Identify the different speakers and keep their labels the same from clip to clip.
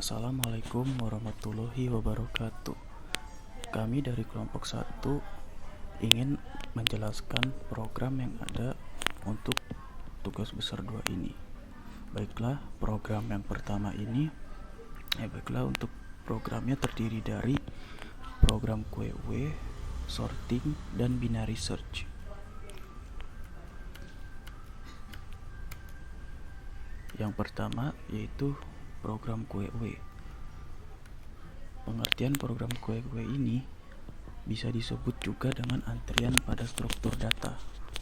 Speaker 1: Assalamualaikum warahmatullahi wabarakatuh. Kami dari kelompok 1 ingin menjelaskan program yang ada untuk tugas besar 2 ini. Baiklah, program yang pertama ini untuk programnya terdiri dari program QW, sorting, dan binary search. Yang pertama yaitu program QW. Pengertian program QW ini bisa disebut juga dengan antrian pada struktur data.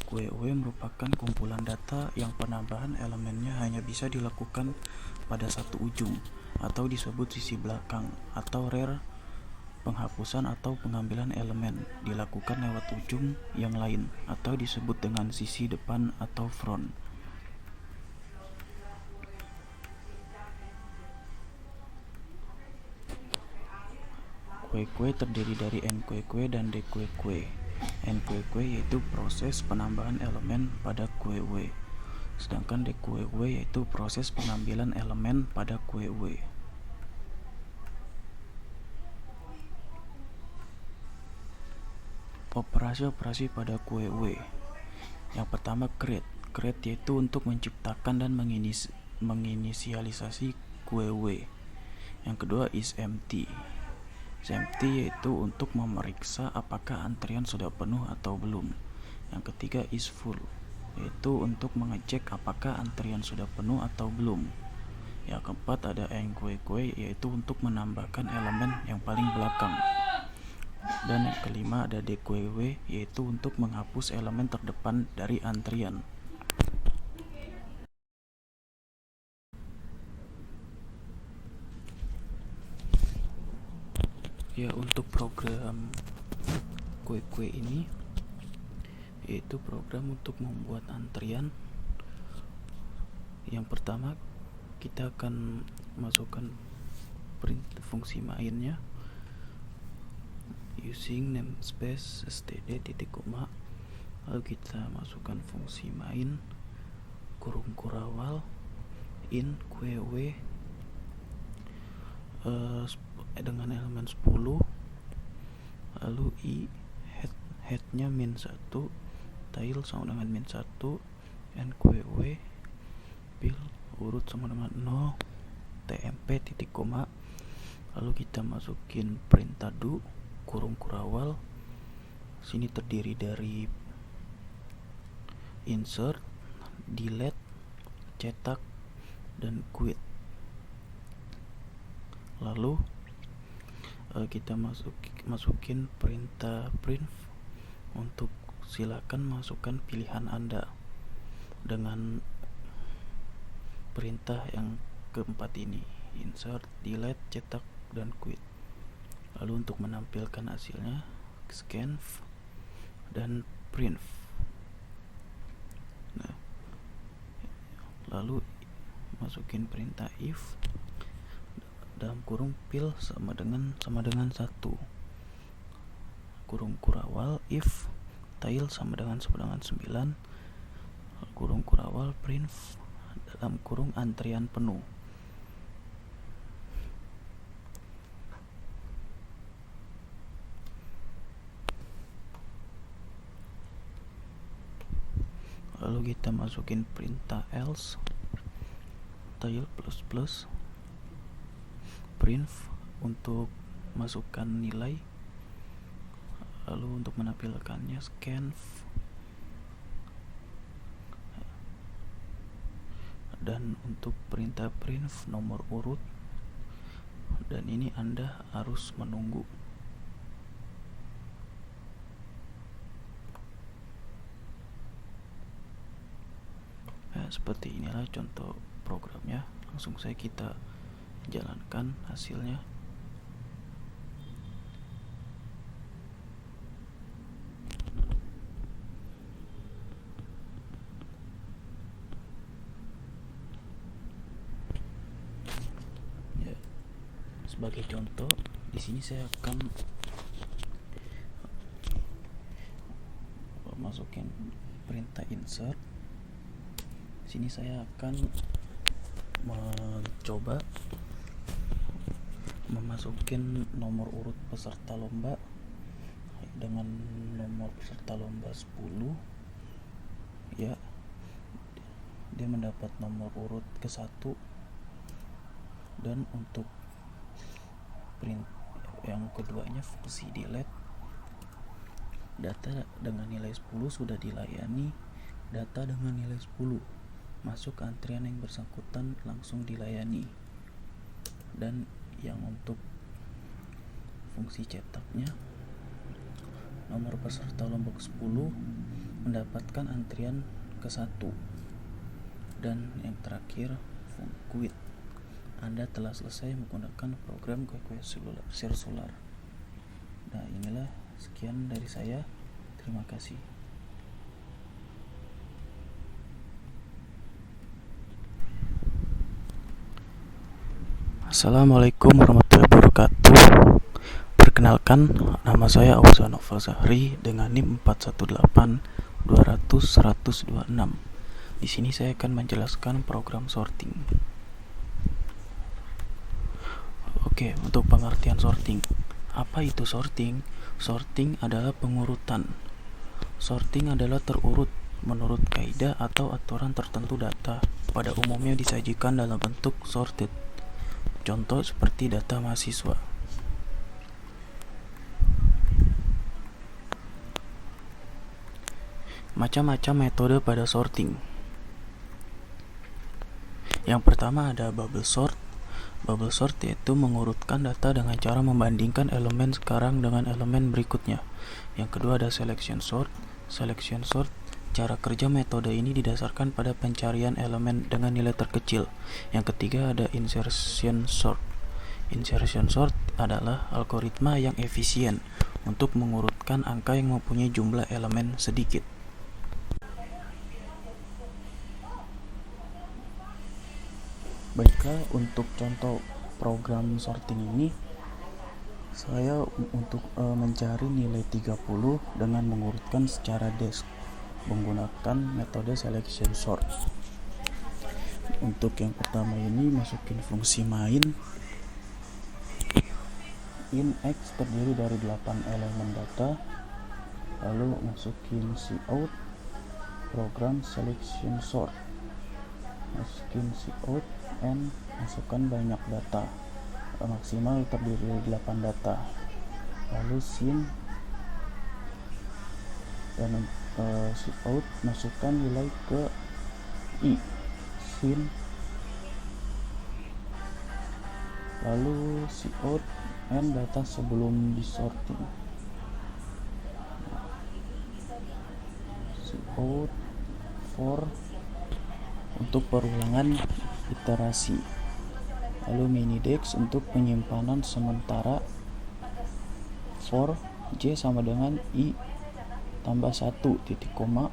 Speaker 1: QW merupakan kumpulan data yang penambahan elemennya hanya bisa dilakukan pada satu ujung, atau disebut sisi belakang, atau rare. Penghapusan atau pengambilan elemen dilakukan lewat ujung yang lain, atau disebut dengan sisi depan atau front. QW terdiri dari NQW dan DQW. NQW yaitu proses penambahan elemen pada QW, sedangkan DQW yaitu proses pengambilan elemen pada QW. Operasi-operasi pada QW. Yang pertama, create. Create yaitu untuk menciptakan dan menginisialisasi QW. Yang kedua is empty. Empty yaitu untuk memeriksa apakah antrian sudah penuh atau belum. Yang ketiga is full, yaitu untuk mengecek apakah antrian sudah penuh atau belum. Yang keempat ada NQW, yaitu untuk menambahkan elemen yang paling belakang. Dan yang kelima ada DQW, yaitu untuk menghapus elemen terdepan dari antrian. Ya, untuk program QW ini yaitu program untuk membuat antrian. Yang pertama, kita akan masukkan print fungsi mainnya using namespace std titik koma, lalu kita masukkan fungsi main kurung kurawal in QW dengan elemen 10, lalu i headnya -1, tail sama dengan -1, NQW pil urut sama dengan 0, tmp titik koma, lalu kita masukin print tadu kurung kurawal. Sini terdiri dari insert, delete, cetak, dan quit. Lalu kita masukin print untuk silakan masukkan pilihan Anda dengan perintah yang keempat ini, insert, delete, cetak, dan quit. Lalu untuk menampilkan hasilnya, scan dan print. Nah, lalu masukin perintah if dalam kurung pil sama dengan 1, kurung kurawal if tail sama dengan 9, kurung kurawal print dalam kurung antrian penuh. Lalu kita masukin perintah else, tail plus print untuk masukkan nilai, lalu untuk menampilkannya scan, dan untuk perintah print nomor urut, dan ini Anda harus menunggu. Seperti inilah contoh programnya. Langsung saja kita jalankan hasilnya. Ya, sebagai contoh, di sini saya akan masukin perintah insert. Di sini saya akan mencoba memasukin nomor urut peserta lomba dengan nomor peserta lomba 10 ya, dia mendapat nomor urut ke-1. Dan untuk print yang keduanya fungsi delete, data dengan nilai 10 sudah dilayani, data dengan nilai 10 masuk ke antrian yang bersangkutan langsung dilayani. Dan yang untuk fungsi cetaknya, nomor peserta lomba 10 mendapatkan antrian ke-1. Dan yang terakhir, quit. Anda telah selesai menggunakan program KUEKUE Sirsular. Nah, inilah sekian dari saya. Terima kasih. Assalamualaikum warahmatullahi wabarakatuh. Perkenalkan, nama saya Auza Novel Zahri dengan NIM 418200126. Di sini saya akan menjelaskan program sorting. Oke, untuk pengertian sorting. Apa itu sorting? Sorting adalah pengurutan. Sorting adalah terurut menurut kaidah atau aturan tertentu data. Pada umumnya disajikan dalam bentuk sorted. Contoh seperti data mahasiswa. Macam-macam metode pada sorting. Yang pertama ada bubble sort. Bubble sort yaitu mengurutkan data dengan cara membandingkan elemen sekarang dengan elemen berikutnya. Yang kedua ada selection sort. Selection sort, cara kerja metode ini didasarkan pada pencarian elemen dengan nilai terkecil. Yang ketiga ada insertion sort. Insertion sort adalah algoritma yang efisien untuk mengurutkan angka yang mempunyai jumlah elemen sedikit. Baiklah, untuk contoh program sorting ini, saya untuk mencari nilai 30 dengan mengurutkan secara desk menggunakan metode selection sort. Untuk yang pertama ini, masukin fungsi main. In X terdiri dari 8 elemen data. Lalu masukin cout, program selection sort. Masukin cout and masukkan banyak data. Maksimal terdiri dari 8 data. Lalu sin dan cout masukkan nilai ke i sin, lalu cout and data sebelum disorting. Cout for untuk perulangan iterasi. Lalu minidex untuk penyimpanan sementara. For J sama dengan I tambah 1 titik koma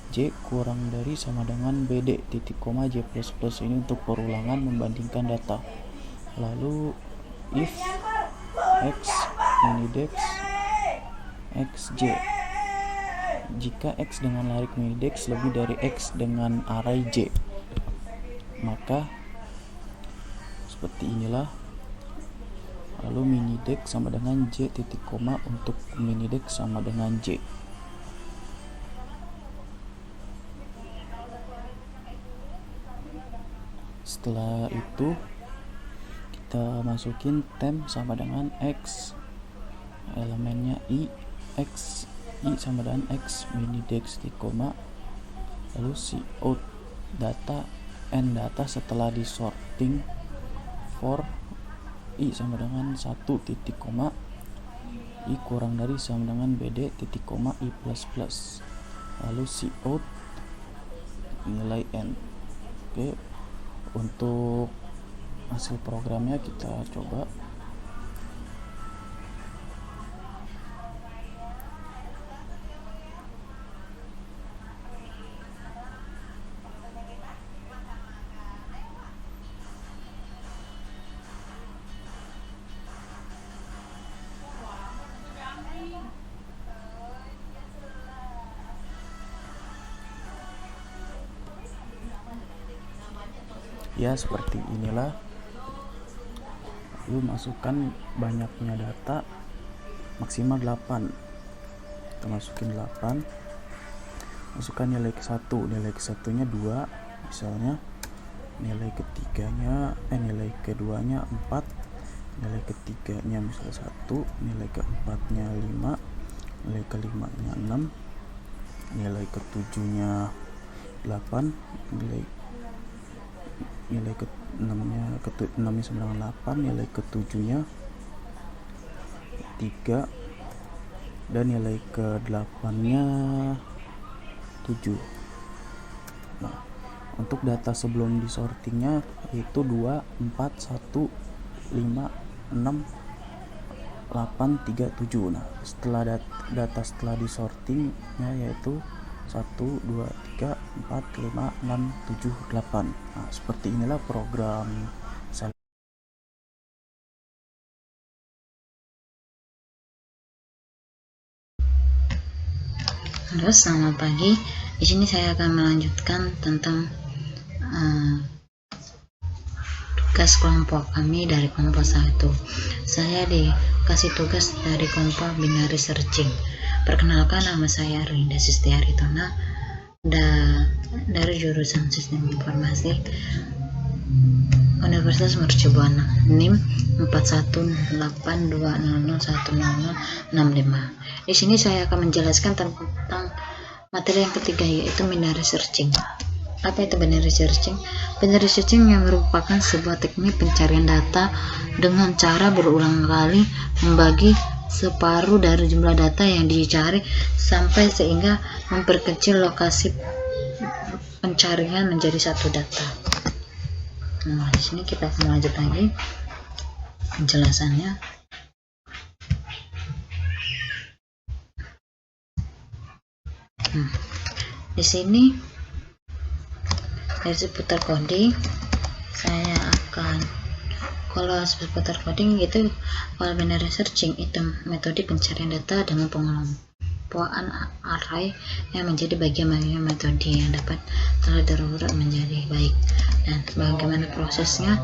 Speaker 1: J kurang dari sama dengan BD titik koma J plus plus, ini untuk perulangan membandingkan data. Lalu if X minidex XJ, jika X dengan larik minidex lebih dari X dengan array J, maka seperti inilah. Lalu minidex sama dengan J titik koma untuk minidex sama dengan J. Setelah itu kita masukin temp sama dengan X, elemennya I, X I sama dengan X minidex titik koma, lalu cout data and data setelah disorting. For I sama dengan 1 titik koma I kurang dari sama dengan BD titik koma I plus plus, lalu cout nilai N. Oke, untuk hasil programnya kita coba. Ya, seperti inilah. masukkan banyaknya data maksimal 8. Kita masukin 8, masukkan nilai ke-1, nilai ke-1-nya 2 misalnya, nilai keduanya 4, nilai ketiganya misalnya 1, nilai keempatnya 5, nilai kelimanya 6, nilai ketujuhnya 8, nilai ke-6-nya 8, nilai ketujuhnya 3, dan nilai ke-8-nya 7. Nah, untuk data sebelum disortingnya itu 2, 4, 1, 5, 6, 8, 3, 7. Nah, setelah data setelah disortingnya yaitu 1, 2, 3, 4, 5, 6, 7, 8. Nah, seperti inilah program
Speaker 2: Halo, selamat pagi. Di sini saya akan melanjutkan tentang tugas kelompok kami dari kelompok 1. Saya dikasih tugas dari kelompok binary searching. Perkenalkan, nama saya Rinda Sistiari Tona dari jurusan Sistem Informasi Universitas Mercubuana, NIM 4182001065. Di sini saya akan menjelaskan tentang materi yang ketiga, yaitu binary searching. Apa itu binary searching? Binary searching yang merupakan sebuah teknik pencarian data dengan cara berulang kali membagi separuh dari jumlah data yang dicari sampai sehingga memperkecil lokasi pencarian menjadi satu data. Nah, di sini kita akan lanjut lagi penjelasannya. Di sini dari seputar coding saya akan, kalau seputar coding itu, kalau binary searching itu metode pencarian data dengan pengelompokan array yang menjadi bagian-bagian metode yang dapat telah diurut menjadi baik. Dan bagaimana prosesnya?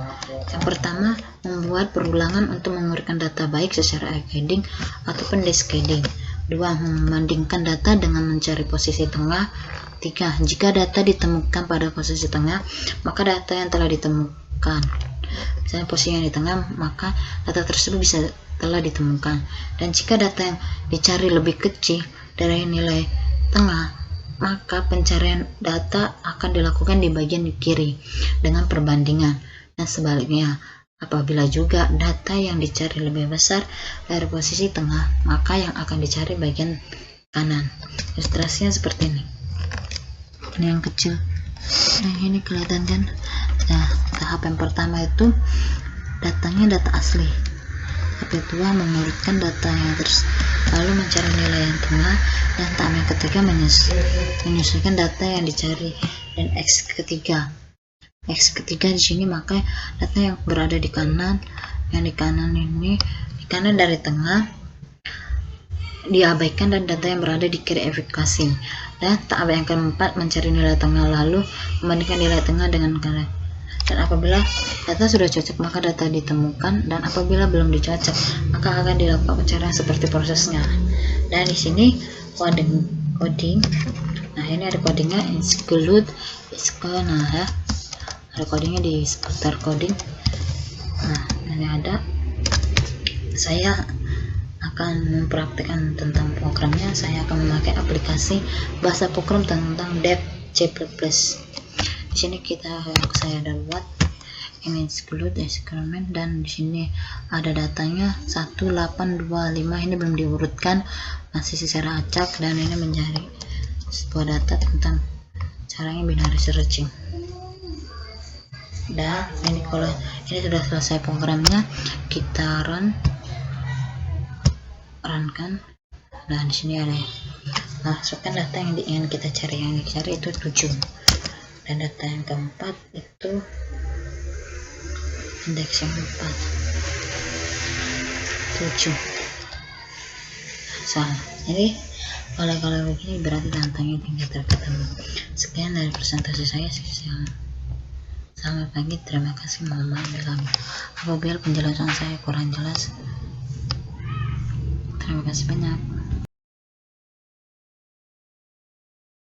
Speaker 2: Yang pertama, membuat perulangan untuk mengurutkan data baik secara encoding ataupun descoding. 2. Membandingkan data dengan mencari posisi tengah. 3. Jika data ditemukan pada posisi tengah, maka data yang telah ditemukan, misalnya posisi yang di tengah, maka data tersebut bisa telah ditemukan. Dan jika data yang dicari lebih kecil dari nilai tengah, maka pencarian data akan dilakukan di bagian kiri dengan perbandingan. Dan sebaliknya, apabila juga data yang dicari lebih besar dari posisi tengah, maka yang akan dicari bagian kanan. Ilustrasinya seperti ini. Ini yang kecil. Nah, ini kelihatan kan? Nah, tahap yang pertama itu datanya data asli. Tahap kedua, mengurutkan data yang lalu mencari nilai yang tengah. Dan tahap yang ketiga, menyesuaikan data yang dicari. Dan X ketiga di sini, maka data yang berada di kanan, yang di kanan ini, di kanan dari tengah diabaikan, dan data yang berada di kiri evaluasi. Dan tahap yang keempat, mencari nilai tengah lalu membandingkan nilai tengah dengan kanan. Dan apabila data sudah cocok, maka data ditemukan, dan apabila belum dicocok, maka akan dilakukan pencarian seperti prosesnya. Dan di sini coding. Nah, ini ada codingnya, include, nah ya, ada codingnya di seputar coding. Nah, ini ada. Saya akan mempraktikkan tentang programnya. Saya akan memakai aplikasi bahasa program tentang Dev C++. Di sini saya ada buat ini include experiment, dan di sini ada datanya 1825. Ini belum diurutkan, masih secara acak, dan ini mencari sebuah data tentang caranya binary searching. Dan ini kalau ini sudah selesai programnya, kita runkan. Nah, di sini ada masukkan data yang ingin kita cari. Yang dicari itu 7. Dan data yang keempat itu indeks yang 4, 7. Salah. Jadi kalau begini berarti tantangnya tinggal terketemu. Sekian dari presentasi saya. Selamat pagi, terima kasih. Mohon maaf apabila penjelasan saya kurang jelas. Terima kasih banyak.